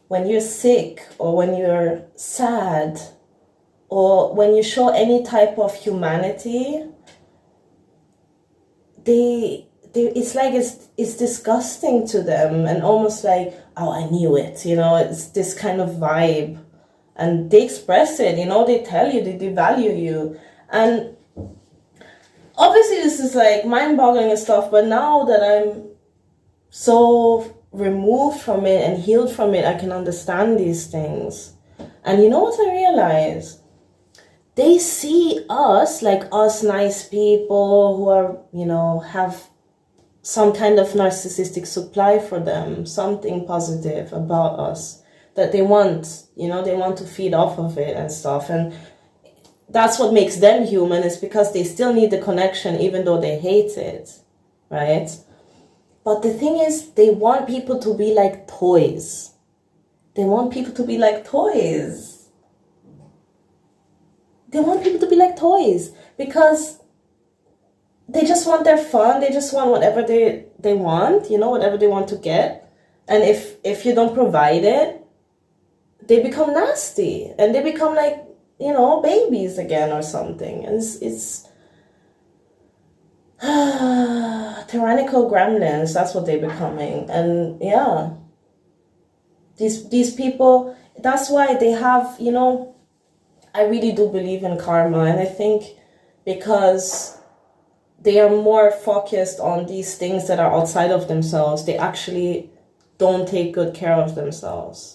when you're sick or when you're sad or when you show any type of humanity, it's like it's disgusting to them, and almost like, oh, I knew it, it's this kind of vibe. And they express it, they tell you, they devalue you. And obviously this is like mind-boggling and stuff, but now that I'm so removed from it and healed from it, I can understand these things. And you know what I realize? They see us, like us nice people who are, have some kind of narcissistic supply for them, something positive about us that they want, they want to feed off of it and stuff. And that's what makes them human, is because they still need the connection even though they hate it, right? But the thing is, they want people to be like toys. They want people to be like toys. They want people to be like toys because they just want their fun. They just want whatever they want, whatever they want to get. And if you don't provide it, they become nasty and they become like, babies again or something. And it's tyrannical gremlins. That's what they're becoming. And yeah, these people, that's why they have, I really do believe in karma. And I think because they are more focused on these things that are outside of themselves, they actually don't take good care of themselves.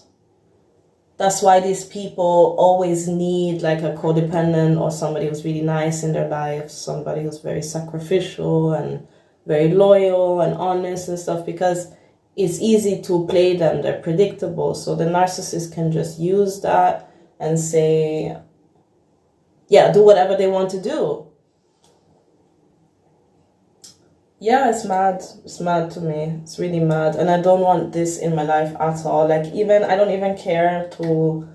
That's why these people always need like a codependent or somebody who's really nice in their life, somebody who's very sacrificial and very loyal and honest and stuff, because it's easy to play them. They're predictable. So the narcissist can just use that and say, yeah, do whatever they want to do. Yeah, it's mad. It's mad to me. It's really mad. And I don't want this in my life at all. Like, I don't even care to,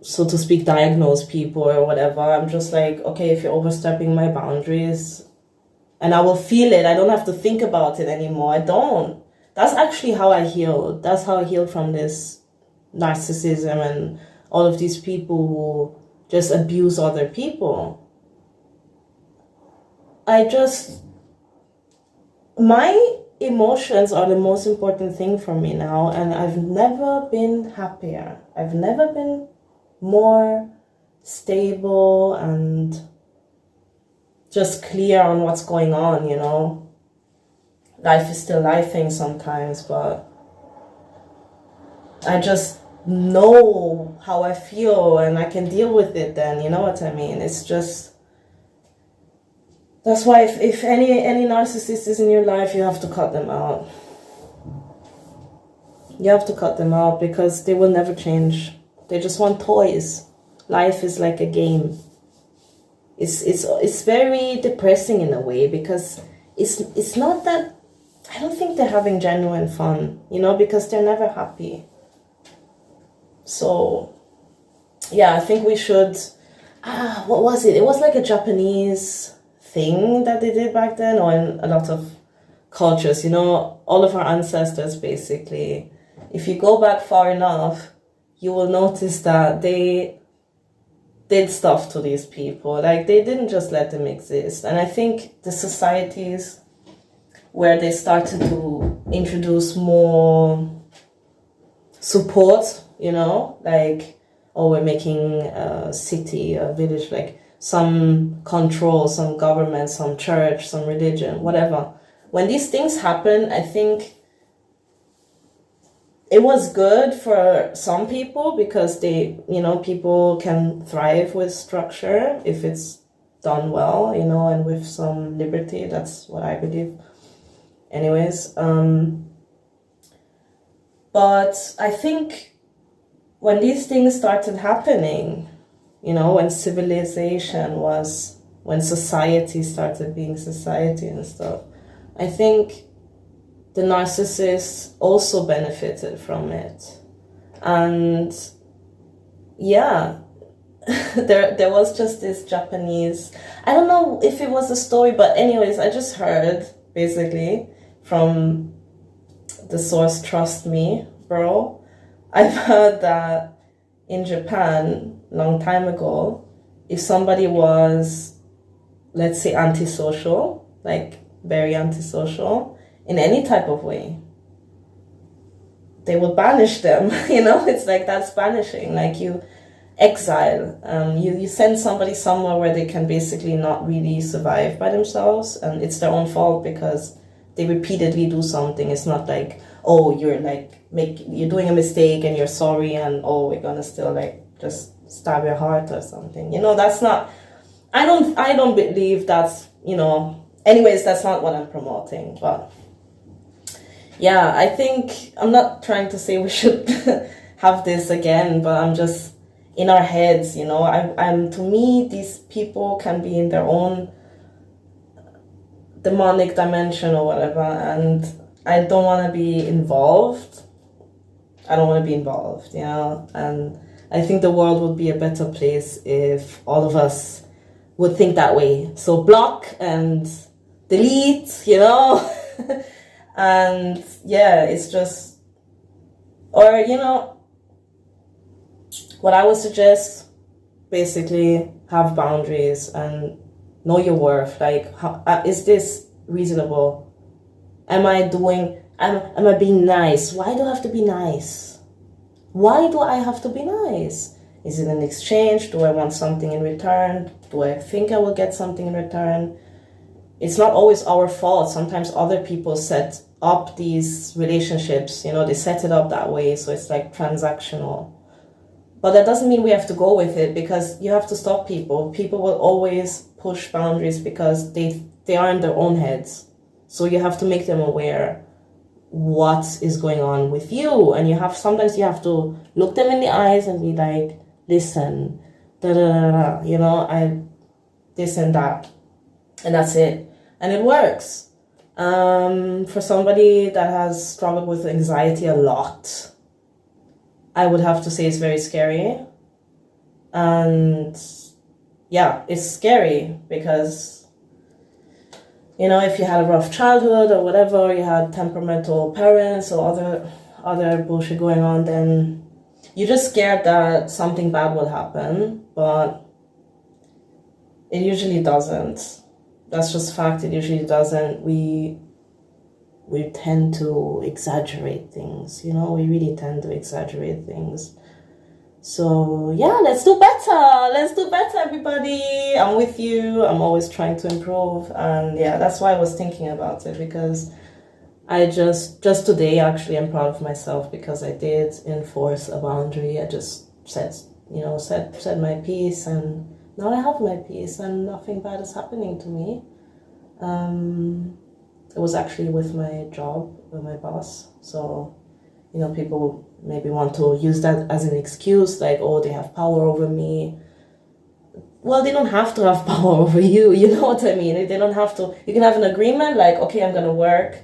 so to speak, diagnose people or whatever. I'm just like, okay, if you're overstepping my boundaries, and I will feel it. I don't have to think about it anymore. I don't. That's actually how I healed. That's how I healed from this narcissism and all of these people who just abuse other people. My emotions are the most important thing for me now, and I've never been happier. I've never been more stable and just clear on what's going on, Life is still lifing sometimes, but I just know how I feel and I can deal with it then, you know what I mean? It's just, that's why if any narcissist is in your life, you have to cut them out. You have to cut them out because they will never change. They just want toys. Life is like a game. It's very depressing in a way because it's not that, I don't think they're having genuine fun, because they're never happy. So yeah, I think we should, what was it? It was like a Japanese thing that they did back then, or in a lot of cultures, all of our ancestors basically, if you go back far enough, you will notice that they did stuff to these people. Like, they didn't just let them exist. And I think the societies where they started to introduce more support, like, oh, we're making a city, a village, like some control, some government, some church, some religion, whatever. When these things happen, I think it was good for some people because people can thrive with structure if it's done well, and with some liberty. That's what I believe. Anyways, but I think when these things started happening, when civilization when society started being society and stuff, I think the narcissists also benefited from it. And yeah, there was just this Japanese, I don't know if it was a story, but anyways, I just heard basically from the source Trust Me, bro. I've heard that in Japan, long time ago, if somebody was, let's say, antisocial, like very antisocial, in any type of way, they would banish them. It's like that's banishing. Like you exile. You send somebody somewhere where they can basically not really survive by themselves, and it's their own fault because they repeatedly do something. It's not like, oh, you're doing a mistake and you're sorry and oh, we're gonna still like just stab your heart or something. That's not. I don't believe that's. Anyways, that's not what I'm promoting. But yeah, I think I'm not trying to say we should have this again, but I'm just in our heads. I'm to me, these people can be in their own demonic dimension or whatever, and I don't want to be involved. And I think the world would be a better place if all of us would think that way. So block and delete, and yeah, it's just, or what I would suggest, basically have boundaries and know your worth. Like, is this reasonable? Am I being nice? Why do I have to be nice? Why do I have to be nice? Is it an exchange? Do I want something in return? Do I think I will get something in return? It's not always our fault. Sometimes other people set up these relationships, they set it up that way. So it's like transactional. But that doesn't mean we have to go with it, because you have to stop people. People will always push boundaries because they are in their own heads. So you have to make them aware what is going on with you. And sometimes you have to look them in the eyes and be like, listen, this and that. And that's it. And it works. For somebody that has struggled with anxiety a lot, I would have to say it's very scary. And yeah, it's scary because, if you had a rough childhood or whatever, you had temperamental parents or other bullshit going on, then you're just scared that something bad will happen, but it usually doesn't. That's just fact. It usually doesn't. We tend to exaggerate things, we really tend to exaggerate things. So yeah, let's do better, everybody. I'm with you. I'm always trying to improve. And yeah, that's why I was thinking about it, because I just today, actually, I'm proud of myself because I did enforce a boundary. I just said my piece, and now I have my peace and nothing bad is happening to me. It was actually with my job, with my boss. So, people maybe want to use that as an excuse, like, oh, they have power over me. Well, they don't have to have power over you, you know what I mean? They don't have to. You can have an agreement, like, okay, I'm going to work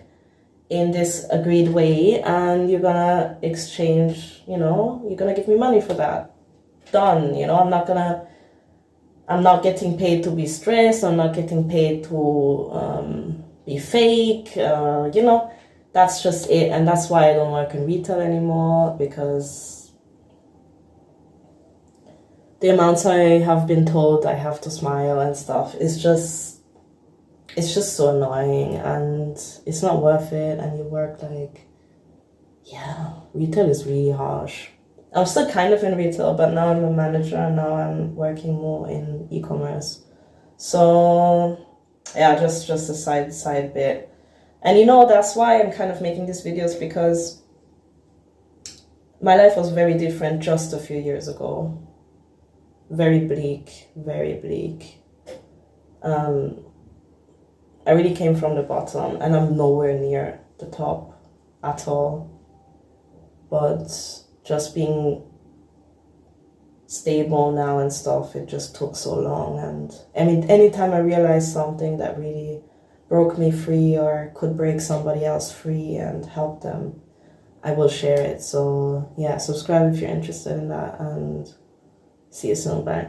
in this agreed way, and you're going to exchange, you're going to give me money for that. Done, I'm not getting paid to be stressed. I'm not getting paid to be fake. That's just it. And that's why I don't work in retail anymore, because the amounts I have been told I have to smile and stuff is just so annoying, and it's not worth it. And you work retail is really harsh. I'm still kind of in retail, but now I'm a manager, and now I'm working more in e-commerce. So yeah, just a side bit. And that's why I'm kind of making these videos, because my life was very different just a few years ago. Very bleak, very bleak. I really came from the bottom, and I'm nowhere near the top at all. But just being stable now and stuff, it just took so long. And I mean, anytime I realized something that really broke me free or could break somebody else free and help them, I will share it. So yeah, subscribe if you're interested in that, and see you soon. Bye.